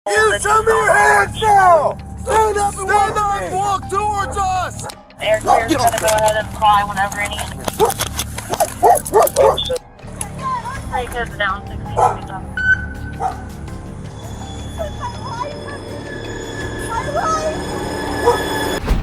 You show me your hands now! Stand up and walk towards us! Air clear's going to go ahead and fly whenever any. Take it down 60 degrees.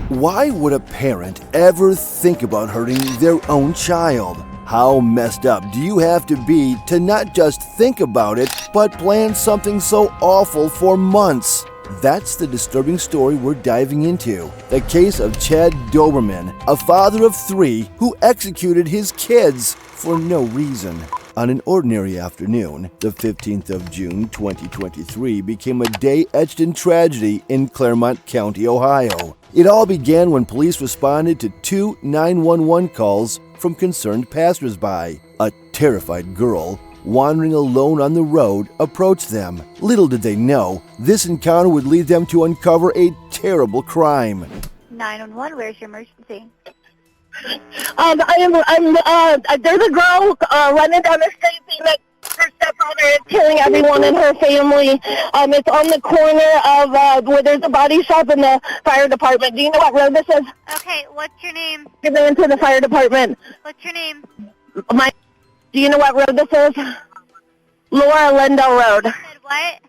Why would a parent ever think about hurting their own child? How messed up do you have to be to not just think about it, but plan something so awful for months? That's the disturbing story we're diving into. The case of Chad Doberman, a father of 3 who executed his kids for no reason. On an ordinary afternoon, the 15th of June 2023 became a day etched in tragedy in Claremont County, Ohio. It all began when police responded to 2 911 calls from concerned passersby. A terrified girl, wandering alone on the road, approached them. Little did they know, this encounter would lead them to uncover a terrible crime. 911, where's your emergency? There's a girl running down the street being like her stepfather is killing everyone in her family. It's on the corner of where there's a body shop in the fire department. Do you know what road this is? Okay, what's your name? Give it into the fire department. What's your name? Do you know what road this is? Laura Lindell Road. You said what?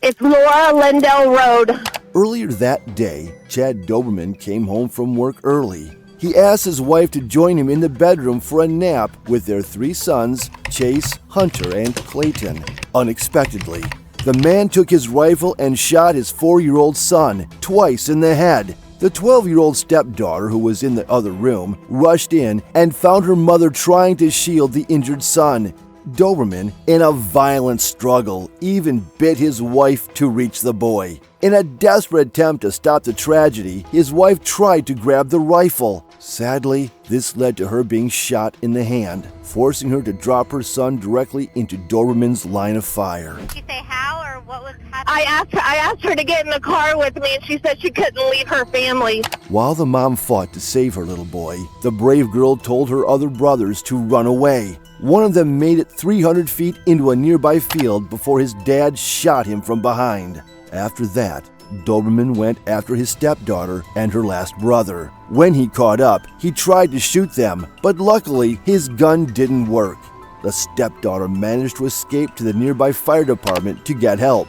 It's Laura Lindell Road. Earlier that day, Chad Doberman came home from work early. He asked his wife to join him in the bedroom for a nap with their 3 sons, Chase, Hunter, and Clayton. Unexpectedly, the man took his rifle and shot his 4-year-old son twice in the head. The 12-year-old stepdaughter, who was in the other room, rushed in and found her mother trying to shield the injured son. Doberman, in a violent struggle, even bit his wife to reach the boy. In a desperate attempt to stop the tragedy, his wife tried to grab the rifle. Sadly, this led to her being shot in the hand, forcing her to drop her son directly into Doberman's line of fire. Did you say how or what was happening? I asked her to get in the car with me, and she said she couldn't leave her family. While the mom fought to save her little boy, the brave girl told her other brothers to run away. One of them made it 300 feet into a nearby field before his dad shot him from behind. After that, Doberman went after his stepdaughter and her last brother. When he caught up, he tried to shoot them, but luckily his gun didn't work. The stepdaughter managed to escape to the nearby fire department to get help.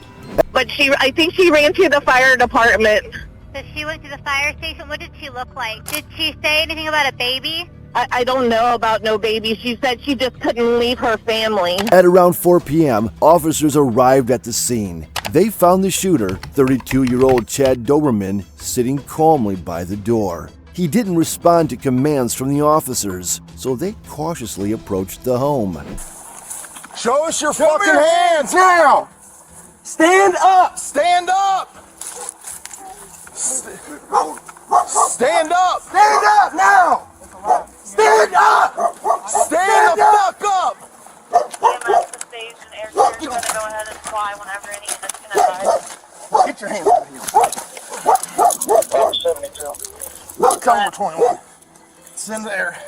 But I think she ran to the fire department. So she went to the fire station. What did she look like? Did she say anything about a baby? I don't know about no baby. She said she just couldn't leave her family. At around 4 p.m., officers arrived at the scene. They found the shooter, 32-year-old Chad Doberman, sitting calmly by the door. He didn't respond to commands from the officers, so they cautiously approached the home. Show us your fucking hands now! Stand up! Stand up! Stand up! Stand up now! Stand up! Stand the fuck up! EMS to stage and air clear's going to go ahead and fly whenever any units can arrive. Get your hands out of here. Come for 21. It's in there.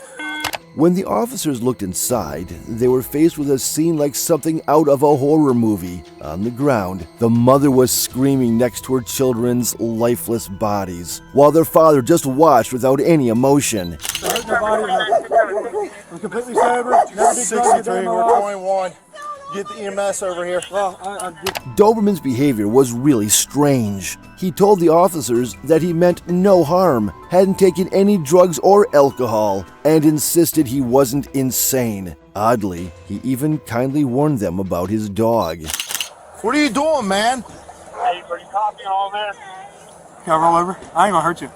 When the officers looked inside, they were faced with a scene like something out of a horror movie. On the ground, the mother was screaming next to her children's lifeless bodies, while their father just watched without any emotion. I'm completely sober. Never did 63, we're 21. Get the EMS over here. Doberman's behavior was really strange. He told the officers that he meant no harm, hadn't taken any drugs or alcohol, and insisted he wasn't insane. Oddly, he even kindly warned them about his dog. What are you doing, man? Hey, are you copying all this? Can I roll over? I ain't gonna hurt you.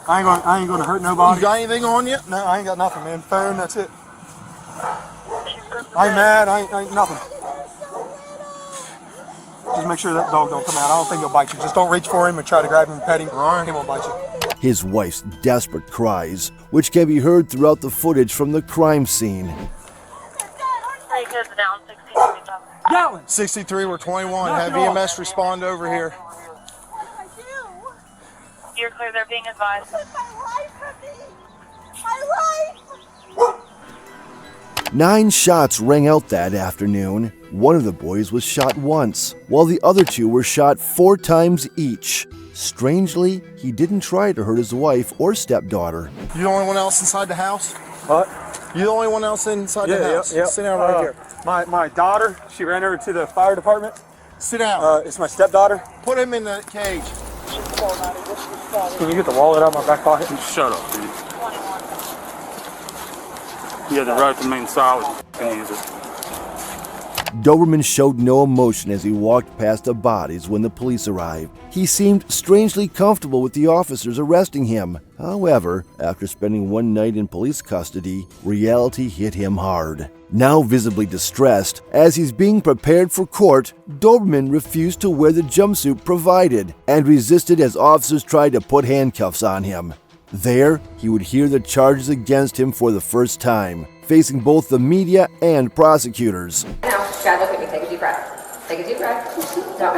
I ain't gonna hurt nobody. You got anything on you? No, I ain't got nothing, man. Phone, that's it. I ain't mad. I ain't nothing. Just make sure that dog don't come out. I don't think he'll bite you. Just don't reach for him and try to grab him and pet him. All right. He won't bite you. His wife's desperate cries, which can be heard throughout the footage from the crime scene. Take it down 60 degrees. Got one. 63, we're 21. Knock Have it off. EMS respond over here. You're clear, they're being advised. 9 shots rang out that afternoon. One of the boys was shot once, while the other 2 were shot 4 times each. Strangely, he didn't try to hurt his wife or stepdaughter. You the only one else inside the house? What? You the only one else inside the house? Yeah. Sit down right here. My daughter, she ran over to the fire department. Sit down. It's my stepdaughter. Put him in the cage. Can you get the wallet out of my back pocket? Shut up, dude. Yeah, the right to remain silent. Can use it. Doberman showed no emotion as he walked past the bodies when the police arrived. He seemed strangely comfortable with the officers arresting him. However, after spending one night in police custody, reality hit him hard. Now visibly distressed, as he's being prepared for court, Doberman refused to wear the jumpsuit provided and resisted as officers tried to put handcuffs on him. There, he would hear the charges against him for the first time, facing both the media and prosecutors. Now, Chad, look at me. Take a deep breath. Take a deep breath. No,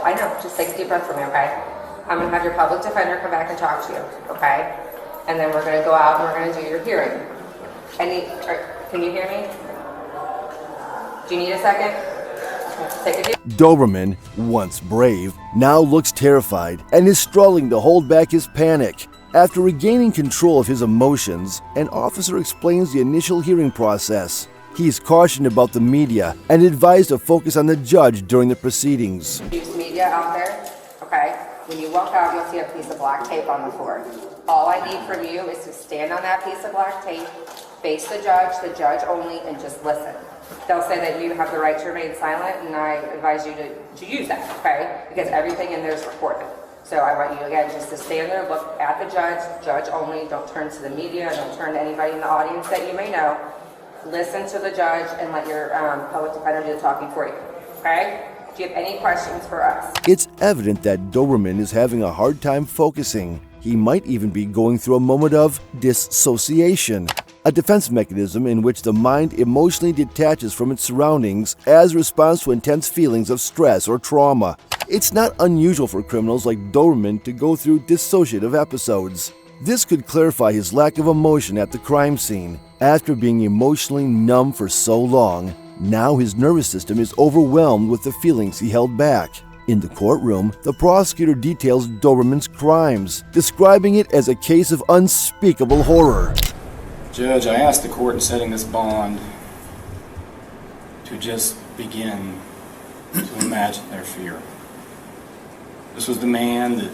I know. Just take a deep breath for me, okay? I'm going to have your public defender come back and talk to you, okay? And then we're going to go out and we're going to do your hearing. Can you hear me? Do you need a second? Take a deep Doberman, once brave, now looks terrified and is struggling to hold back his panic. After regaining control of his emotions, an officer explains the initial hearing process. He is cautioned about the media and advised to focus on the judge during the proceedings. Use media out there, okay? When you walk out, you'll see a piece of black tape on the floor. All I need from you is to stand on that piece of black tape, face the judge only, and just listen. They'll say that you have the right to remain silent, and I advise you to use that, okay? Because everything in there is recorded. So I want you, again, just to stand there, look at the judge only. Don't turn to the media, don't turn to anybody in the audience that you may know. Listen to the judge and let your public defender do the talking for you, okay? Do you have any questions for us? It's evident that Doberman is having a hard time focusing. He might even be going through a moment of dissociation, a defense mechanism in which the mind emotionally detaches from its surroundings as a response to intense feelings of stress or trauma. It's not unusual for criminals like Doberman to go through dissociative episodes. This could clarify his lack of emotion at the crime scene. After being emotionally numb for so long, now his nervous system is overwhelmed with the feelings he held back. In the courtroom, the prosecutor details Doberman's crimes, describing it as a case of unspeakable horror. Judge, I asked the court in setting this bond to just begin to imagine their fear. This was the man that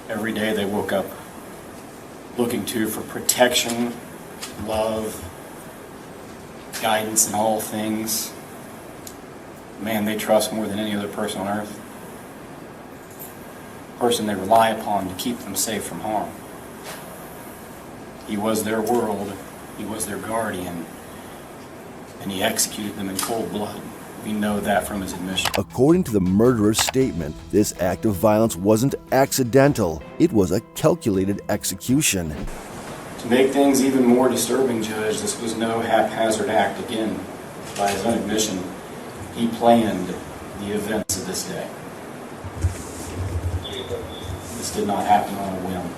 every day they woke up looking to for protection, love, guidance in all things. The man they trust more than any other person on earth. The person they rely upon to keep them safe from harm. He was their world, he was their guardian, and he executed them in cold blood. We know that from his admission. According to the murderer's statement, this act of violence wasn't accidental. It was a calculated execution. To make things even more disturbing, Judge, this was no haphazard act. Again, by his own admission, he planned the events of this day. This did not happen on a whim.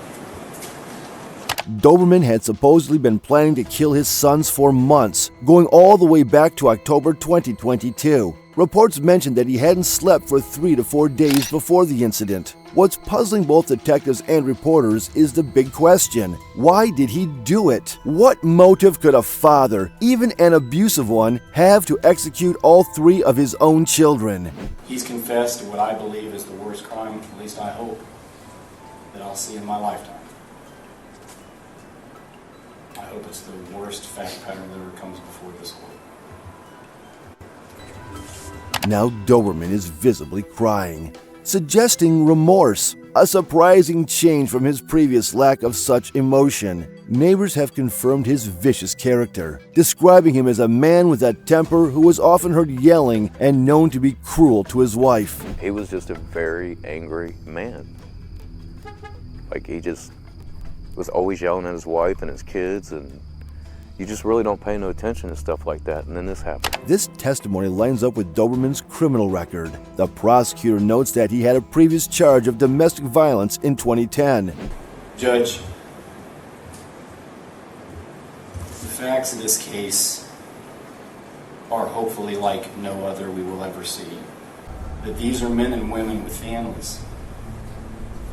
Doberman had supposedly been planning to kill his sons for months, going all the way back to October 2022. Reports mentioned that he hadn't slept for 3 to 4 days before the incident. What's puzzling both detectives and reporters is the big question. Why did he do it? What motive could a father, even an abusive one, have to execute all 3 of his own children? He's confessed to what I believe is the worst crime, at least I hope, that I'll see in my lifetime. I hope it's the worst fact pattern that ever comes before this court. Now Doberman is visibly crying, suggesting remorse, a surprising change from his previous lack of such emotion. Neighbors have confirmed his vicious character, describing him as a man with a temper who was often heard yelling and known to be cruel to his wife. He was just a very angry man. Like, he just was always yelling at his wife and his kids, and you just really don't pay no attention to stuff like that, and then this happened. This testimony lines up with Doberman's criminal record. The prosecutor notes that he had a previous charge of domestic violence in 2010. Judge, the facts of this case are hopefully like no other we will ever see. That these are men and women with families,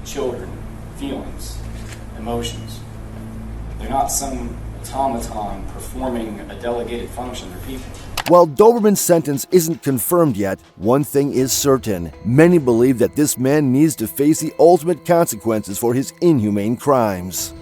children, feelings, emotions. They're not some automaton performing a delegated function. They're people. While Doberman's sentence isn't confirmed yet, one thing is certain. Many believe that this man needs to face the ultimate consequences for his inhumane crimes.